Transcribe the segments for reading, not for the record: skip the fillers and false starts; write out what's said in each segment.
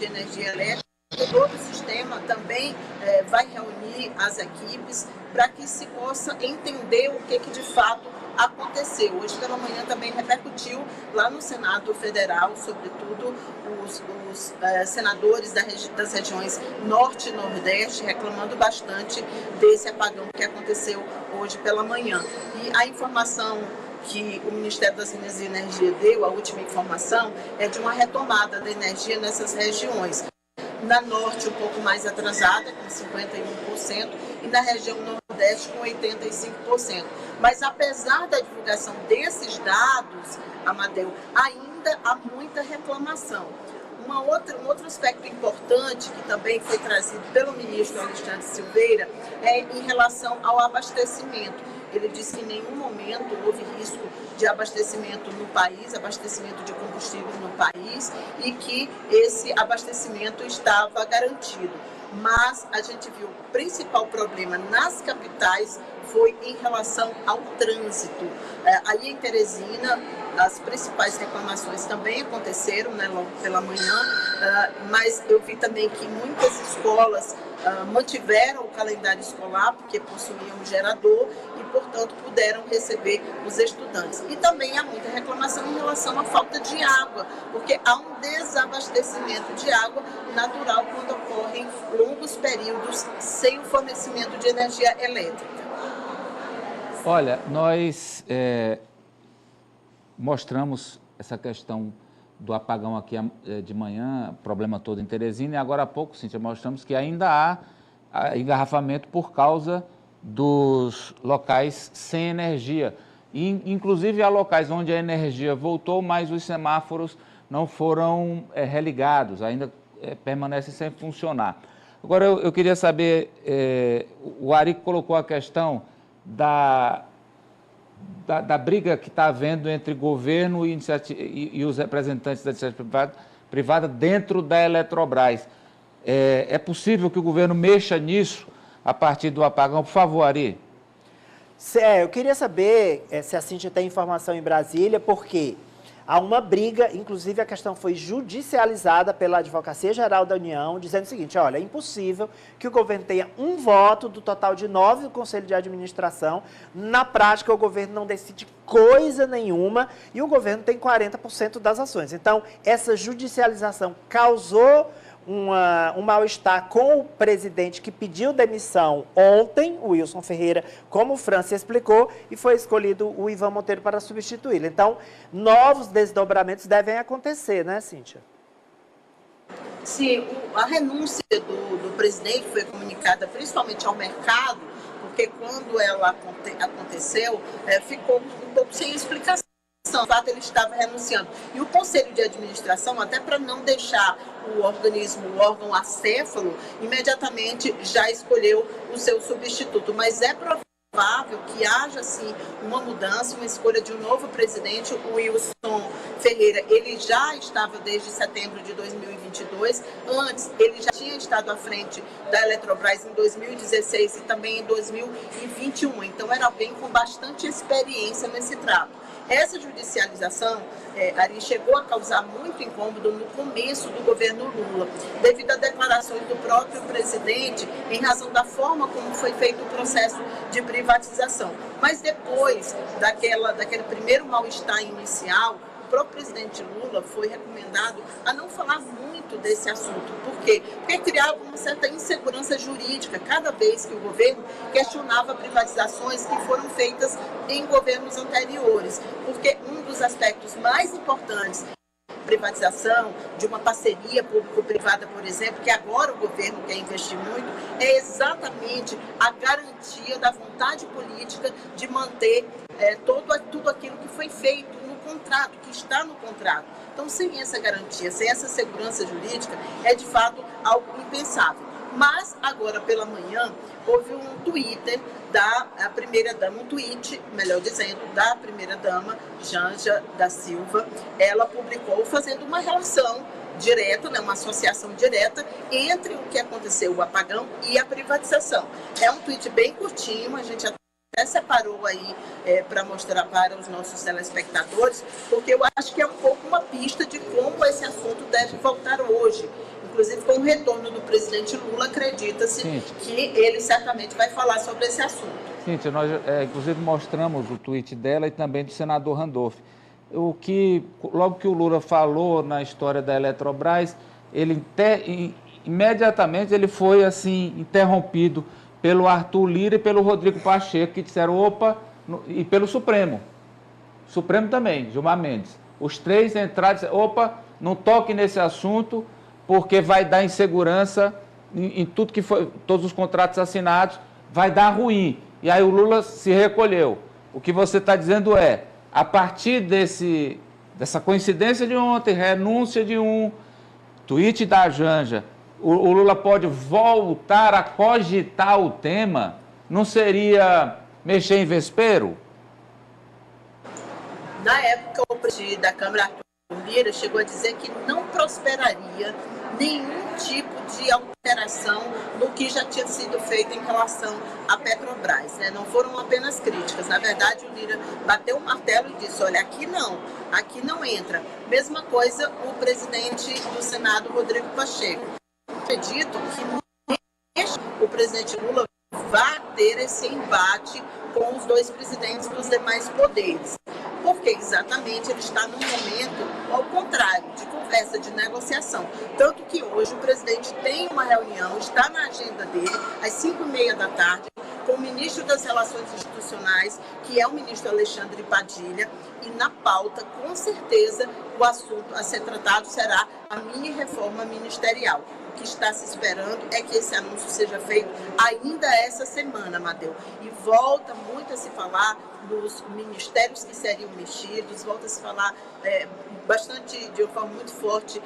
de energia elétrica, todo o sistema também vai reunir as equipes para que se possa entender o que de fato aconteceu. Hoje pela manhã também repercutiu lá no Senado Federal, sobretudo os senadores das regiões Norte e Nordeste reclamando bastante desse apagão que aconteceu hoje pela manhã. E a informação que o Ministério das Minas e Energia deu, a última informação, é de uma retomada da energia nessas regiões. Na Norte um pouco mais atrasada, com 51%, e na região Nordeste com 85%. Mas apesar da divulgação desses dados, Amadeu, ainda há muita reclamação. Um outro aspecto importante que também foi trazido pelo ministro Alexandre Silveira é em relação ao abastecimento. Ele disse que em nenhum momento houve risco de abastecimento no país, abastecimento de combustível no país, e que esse abastecimento estava garantido. Mas a gente viu o principal problema nas capitais foi em relação ao trânsito. Aí em Teresina, as principais reclamações também aconteceram, né, logo pela manhã, mas eu vi também que muitas escolas mantiveram o calendário escolar porque possuíam um gerador e, portanto, puderam receber os estudantes. E também há muita reclamação em relação à falta de água, porque há um desabastecimento de água natural quando ocorrem longos períodos sem o fornecimento de energia elétrica. Olha, nós mostramos essa questão do apagão aqui de manhã, problema todo em Teresina, e agora há pouco, Cíntia, mostramos que ainda há engarrafamento por causa dos locais sem energia. E, inclusive, há locais onde a energia voltou, mas os semáforos não foram religados, ainda permanecem sem funcionar. Agora, eu queria saber, o Ari colocou a questão da briga que está havendo entre governo e os representantes da iniciativa privada dentro da Eletrobras. É possível que o governo mexa nisso a partir do apagão? Por favor, Ari. Eu queria saber se a Cíntia tem informação em Brasília, porque há uma briga, inclusive a questão foi judicializada pela Advocacia Geral da União, dizendo o seguinte: olha, é impossível que o governo tenha um voto do total de 9 do Conselho de Administração. Na prática, o governo não decide coisa nenhuma e o governo tem 40% das ações. Então, essa judicialização causou um mal-estar com o presidente que pediu demissão ontem, o Wilson Ferreira, como o França explicou, e foi escolhido o Ivan Monteiro para substituí-lo. Então, novos desdobramentos devem acontecer, né, Cíntia? Sim, a renúncia do presidente foi comunicada principalmente ao mercado, porque quando ela aconteceu, ficou um pouco sem explicação. De fato, ele estava renunciando. E o Conselho de Administração, até para não deixar o órgão acéfalo, imediatamente já escolheu o seu substituto. Mas é provável que haja, sim, uma mudança, uma escolha de um novo presidente, o Wilson Ferreira. Ele já estava desde setembro de 2022. Antes, ele já tinha estado à frente da Eletrobras em 2016 e também em 2021. Então, era alguém com bastante experiência nesse trato. Essa judicialização, Ari, chegou a causar muito incômodo no começo do governo Lula, devido a declarações do próprio presidente em razão da forma como foi feito o processo de privatização. Mas depois daquele primeiro mal-estar inicial, o próprio presidente Lula foi recomendado a não falar muito desse assunto. Por quê? Porque criava uma certa insegurança jurídica cada vez que o governo questionava privatizações que foram feitas em governos anteriores. Porque um dos aspectos mais importantes privatização, de uma parceria público-privada, por exemplo, que agora o governo quer investir muito, é exatamente a garantia da vontade política de manter tudo aquilo que foi feito no contrato, que está no contrato. Então, sem essa garantia, sem essa segurança jurídica, é de fato algo impensável. Mas, agora pela manhã, houve um Twitter da primeira-dama, um tweet, melhor dizendo, da primeira-dama, Janja da Silva. Ela publicou fazendo uma relação direta, né, uma associação direta entre o que aconteceu, o apagão e a privatização. É um tweet bem curtinho, a gente até separou aí para mostrar para os nossos telespectadores, porque eu acho que é um pouco uma pista de como esse assunto deve voltar hoje. inclusive com o retorno do presidente Lula, acredita-se que ele certamente vai falar sobre esse assunto. Cíntia, nós inclusive mostramos o tweet dela e também do senador Randolph. Logo que o Lula falou na história da Eletrobras, imediatamente ele foi assim interrompido pelo Arthur Lira e pelo Rodrigo Pacheco, que disseram opa, e pelo Supremo. Supremo também, Gilmar Mendes. Os três entraram e disseram, opa, não toque nesse assunto, porque vai dar insegurança em tudo que foi, todos os contratos assinados, vai dar ruim. E aí o Lula se recolheu. O que você está dizendo é, a partir dessa coincidência de ontem, renúncia de um, tweet da Janja, o Lula pode voltar a cogitar o tema? Não seria mexer em vespeiro? Na época, o presidente da Câmara, Arthur Lira, chegou a dizer que não prosperaria nenhum tipo de alteração no que já tinha sido feito em relação à Petrobras, né? Não foram apenas críticas. Na verdade, o Lira bateu o martelo e disse, olha, aqui não entra. Mesma coisa o presidente do Senado, Rodrigo Pacheco. Acredito que o presidente Lula vai ter esse embate com os dois presidentes dos demais poderes. Porque exatamente ele está num momento ao contrário, de conversa, de negociação. Tanto que hoje o presidente tem uma reunião, está na agenda dele, às 5h30 da tarde, com o ministro das Relações Institucionais, que é o ministro Alexandre Padilha, e na pauta, com certeza, o assunto a ser tratado será a mini-reforma ministerial. O que está se esperando é que esse anúncio seja feito ainda essa semana, Amadeu. E volta muito a se falar dos ministérios que seriam mexidos, volta a se falar de uma forma muito forte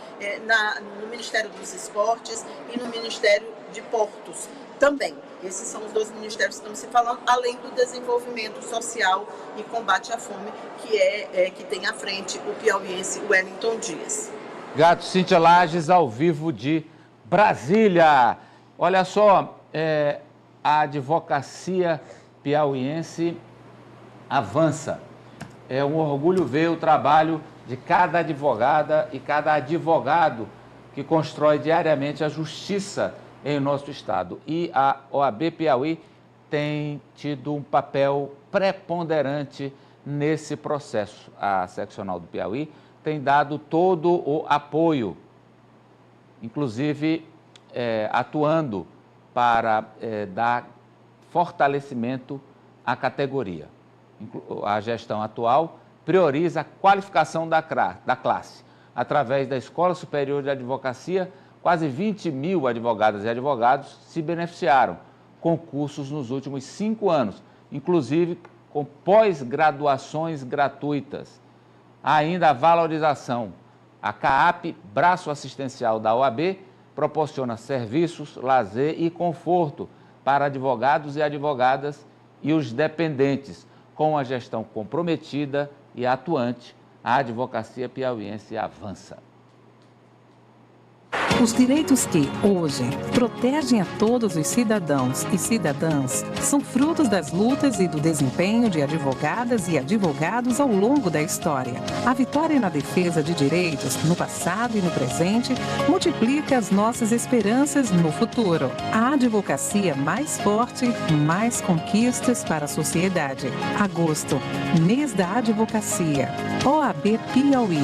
no Ministério dos Esportes e no Ministério de Portos também. Esses são os dois ministérios que estão se falando, além do desenvolvimento social e combate à fome, que tem à frente o piauiense Wellington Dias. Gato, Cíntia Lages, ao vivo de Brasília. Olha só, a advocacia piauiense avança. É um orgulho ver o trabalho de cada advogada e cada advogado que constrói diariamente a justiça em nosso estado. E a OAB Piauí tem tido um papel preponderante nesse processo. A seccional do Piauí tem dado todo o apoio, inclusive atuando para dar fortalecimento à categoria. A gestão atual prioriza a qualificação da classe. Através da Escola Superior de Advocacia, quase 20 mil advogadas e advogados se beneficiaram com cursos nos últimos 5 anos, inclusive com pós-graduações gratuitas. Há ainda a valorização. A CAAP, braço assistencial da OAB, proporciona serviços, lazer e conforto para advogados e advogadas e os dependentes. Com a gestão comprometida e atuante, a advocacia piauiense avança. Os direitos que, hoje, protegem a todos os cidadãos e cidadãs são frutos das lutas e do desempenho de advogadas e advogados ao longo da história. A vitória na defesa de direitos, no passado e no presente, multiplica as nossas esperanças no futuro. A advocacia mais forte, mais conquistas para a sociedade. Agosto, mês da advocacia. OAB Piauí.